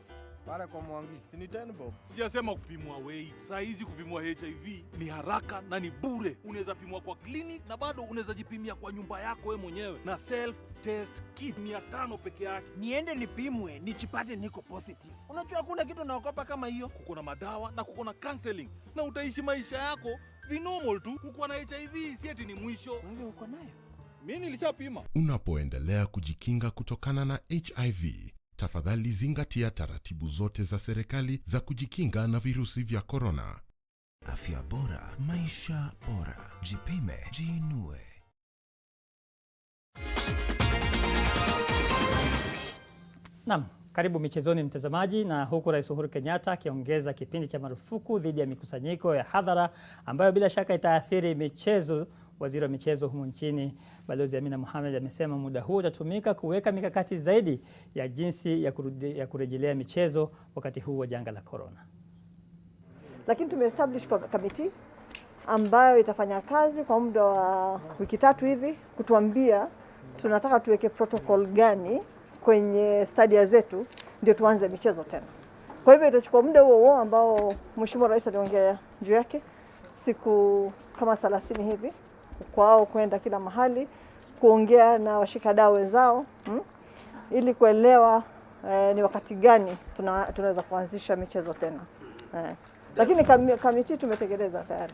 Pale kwa Mwangi. Si ni 10 bob. Sijasema kupimwa weight. Saa hizi kupimwa HIV ni haraka na ni bure. Unaweza pimwa kwa clinic na bado unaweza jipimia kwa nyumba yako wewe mwenyewe na self test kit 500 peke yake. Niende nipimwe, nichipate niko positive. Unajua hakuna kitu naogopa kama hiyo. Kuko na madawa na kuko na counseling na utaishi maisha yako normal tu. Kuko na HIV si eti ni mwisho. Wewe uko nayo? Mimi nilishapima. Unapoendelea kujikinga kutokana na HIV, tafadhali zingatia taratibu zote za serikali za kujikinga na virusi vya korona. Afya bora, maisha bora. Jipime, jiinue. Naam, karibu michezoni mtazamaji, na huku Rais Uhuru Kenyatta akiongeza kipindi cha marufuku dhidi ya mikusanyiko ya hadhara ambayo bila shaka itaathiri michezo. Waziri wa michezo humu nchini Balozi Amina Mohamed amesema muda huu utatumika kuweka mikakati zaidi ya jinsi ya kurejelea michezo wakati huu wa janga la corona. Lakini tumeestablish committee ambayo itafanya kazi kwa muda wa wiki 3 hivi kutuambia tunataka tuweke protocol gani kwenye stadia zetu ndio tuanze michezo tena. Kwa hivyo itachukua muda huo ambao Mheshimiwa Rais aliongea juu yake, siku kama 30 hivi kwao kwenda kila mahali kuongea na washikadau wenzao ili kuelewa ni wakati gani tunaweza kuanzisha michezo tena. Lakini kamiti tumetekeleza tayari.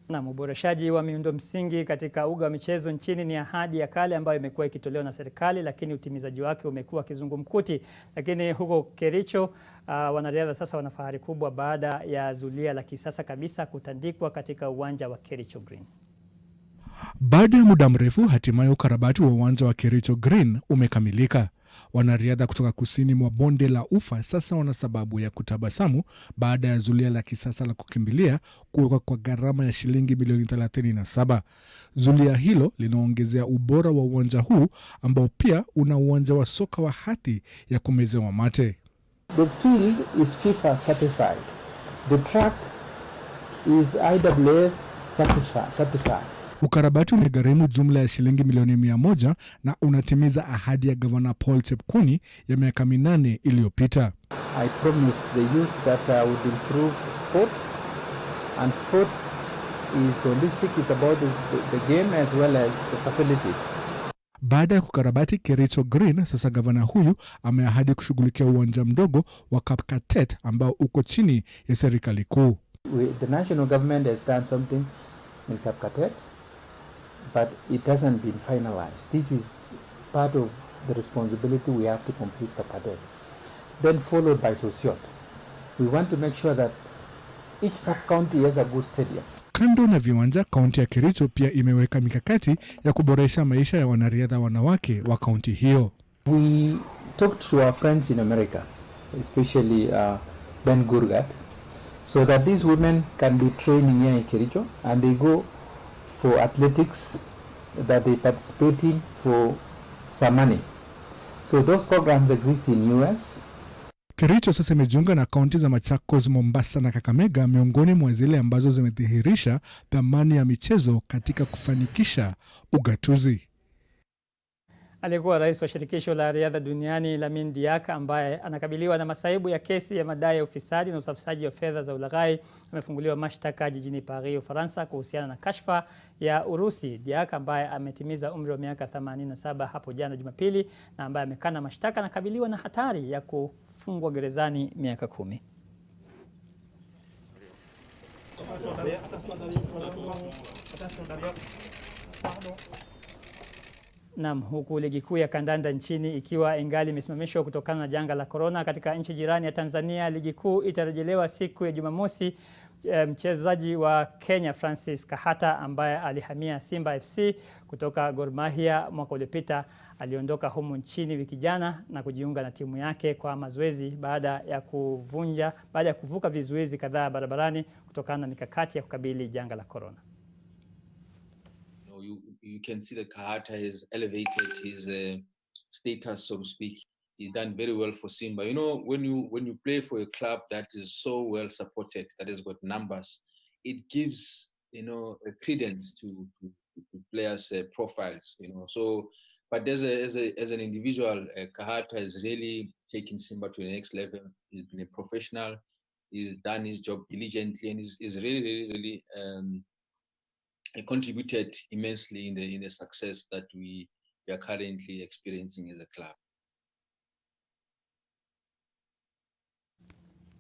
Na uboreshaji wa miundo msingi katika uga wa michezo nchini ni ahadi ya kale ambayo imekuwa ikitolewa na serikali, lakini utimizaji wake umekuwa kizungumkuti. Lakini huko Kericho wanariadha sasa wana fahari kubwa baada ya zulia la kisasa kabisa kutandikwa katika uwanja wa Kericho Green. Baada ya muda mrefu, hatimaye ukarabati wa uwanja wa Kericho Green umekamilika. Wanariadha kutoka kusini mwa bonde la Ufa sasa wana sababu ya kutabasamu baada ya zulia la kisasa la kukimbilia kuwekwa kwa gharama ya shilingi milioni 37. Zulia hilo linaongezea ubora wa uwanja huu ambao pia una uwanja wa soka wa hati ya kumezewa mate. The field is FIFA certified. The track is IAAF certified. Ukarabati umegharimu jumla ya shilingi milioni 100 na unatimiza ahadi ya Gavana Paul Chepkuni ya miaka 8 iliyopita. I promised the youth that I would improve sports, and sports is holistic, it's about the game as well as the facilities. Baada ya kukarabati Kericho Green, sasa gavana huyu ameahidi kushughulikia uwanja mdogo wa Kapkatet ambao uko chini ya serikali kuu. The national government has done something in Kapkatet, but it hasn't been finalized. This is part of the responsibility we have to complete Kapkatet. Then followed by Sosiot. We want to make sure that each sub-county has a good stadium. Kando na viwanja, kaunti ya Kericho pia imeweka mikakati ya kuboresha maisha ya wanariadha wanawake wa kaunti hiyo. We talked to our friends in America, especially Ben Gurgat, so that these women can be training here in Kericho and they go for athletics that they participate in for some money. So those programs exist in US. Kericho sasa imejiunga na kaunti za Machakos, Mombasa na Kakamega miongoni mwa zile ambazo zimedhihirisha thamani ya michezo katika kufanikisha ugatuzi. Aliyekuwa rais wa shirikisho la riadha duniani Lamin Diak, ambaye anakabiliwa na masaibu ya kesi ya madai ya ufisadi na usafirishaji wa fedha za ulaghai, amefunguliwa mashtaka jijini Paris, Ufaransa, kuhusiana na kashfa ya Urusi. Diak, ambaye ametimiza umri wa miaka 87 hapo jana Jumapili, na ambaye amekana mashtaka, anakabiliwa na hatari ya kufungwa gerezani miaka 10. Naam, huku ligi kuu ya kandanda nchini ikiwa ingali imesimamishwa kutokana na janga la corona, katika nchi jirani ya Tanzania ligi kuu itarejelewa siku ya Jumamosi. Mchezaji wa Kenya Francis Kahata, ambaye alihamia Simba FC kutoka Gor Mahia mwaka uliopita, aliondoka humu nchini wiki jana na kujiunga na timu yake kwa mazoezi baada ya kuvuka vizuizi kadhaa barabarani kutokana na mikakati ya kukabili janga la corona. You can see that Kahata has elevated his status, so to speak. He's done very well for Simba. You know, when you play for a club that is so well supported, that has got numbers, it gives, you know, a credence to players' profiles. You know, so but as an individual, Kahata has really taken Simba to the next level. He's been a professional. He's done his job diligently, and he's really contributed immensely in the success that we are currently experiencing as a club.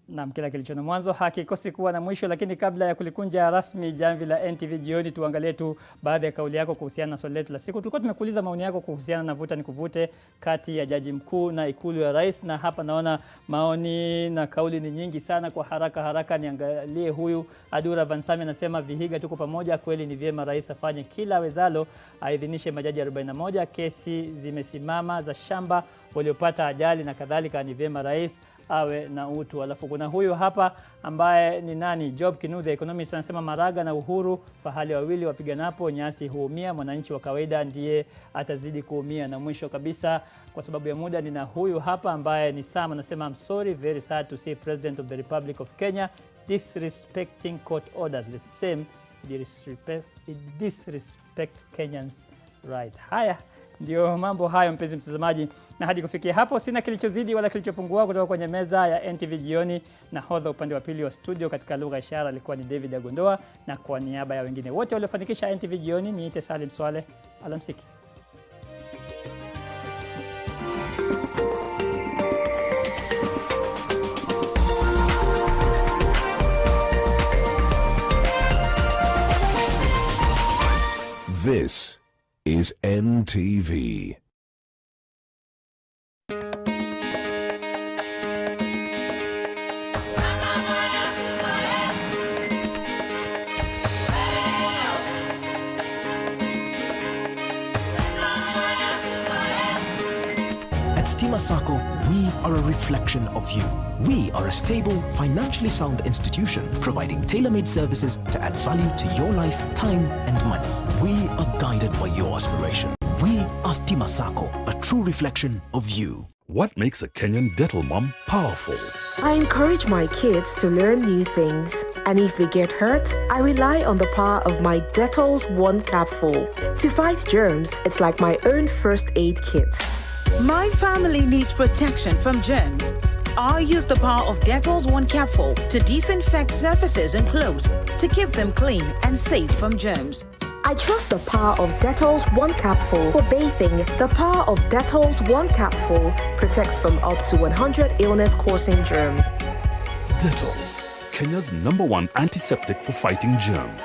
Naam, kila kilicho na mwanzo hakikosi kuwa na mwisho, lakini kabla ya kulikunja rasmi jamvi la NTV jioni, tuangalie tu baadhi ya kauli yako kuhusiana na swali letu la siku. Tulikuwa tumekuuliza maoni yako kuhusiana na vuta ni kuvute kati ya jaji mkuu na ikulu ya rais, na hapa naona maoni na kauli ni nyingi sana. Kwa haraka niangalie huyu Adura Vansami, anasema Vihiga tuko pamoja, kweli ni vyema rais afanye kila wezalo, aidhinishe majaji 41, kesi zimesimama za shamba waliopata ajali na kadhalika, ni vyema rais awe na utu. Alafu kuna huyu hapa ambaye ni nani, Job Kinudhe economist, anasema Maraga na Uhuru fahali wawili wapiganapo nyasi huumia, mwananchi wa kawaida ndiye atazidi kuumia. Na mwisho kabisa, kwa sababu ya muda, nina huyu hapa ambaye ni Sam, anasema I'm sorry, very sad to see President of the Republic of Kenya disrespecting court orders, the same disrespect Kenyans right. Haya ndio mambo hayo, mpenzi mtazamaji, na hadi kufikia hapo sina kilichozidi wala kilichopungua kutoka kwenye meza ya NTV jioni. Na hodha upande wa pili wa studio katika lugha ishara alikuwa ni David Agondoa, na kwa niaba ya wengine wote waliofanikisha NTV jioni, niite Salim Swaleh. Alamsiki. This is NTV. At Stima Sacco, we are a reflection of you. We are a stable, financially sound institution providing tailor-made services to add value to your life, time and money. We are guided by your aspiration. We are Stima Sacco, a true reflection of you. What makes a Kenyan dental mom powerful? I encourage my kids to learn new things. And if they get hurt, I rely on the power of my Dettol's One Capful. To fight germs, it's like my own first aid kit. My family needs protection from germs. I use the power of Dettol's One Capful to disinfect surfaces and clothes to keep them clean and safe from germs. I trust the power of Dettol's One Capful for bathing. The power of Dettol's One Capful protects from up to 100 illness-causing germs. Dettol, Kenya's #1 antiseptic for fighting germs.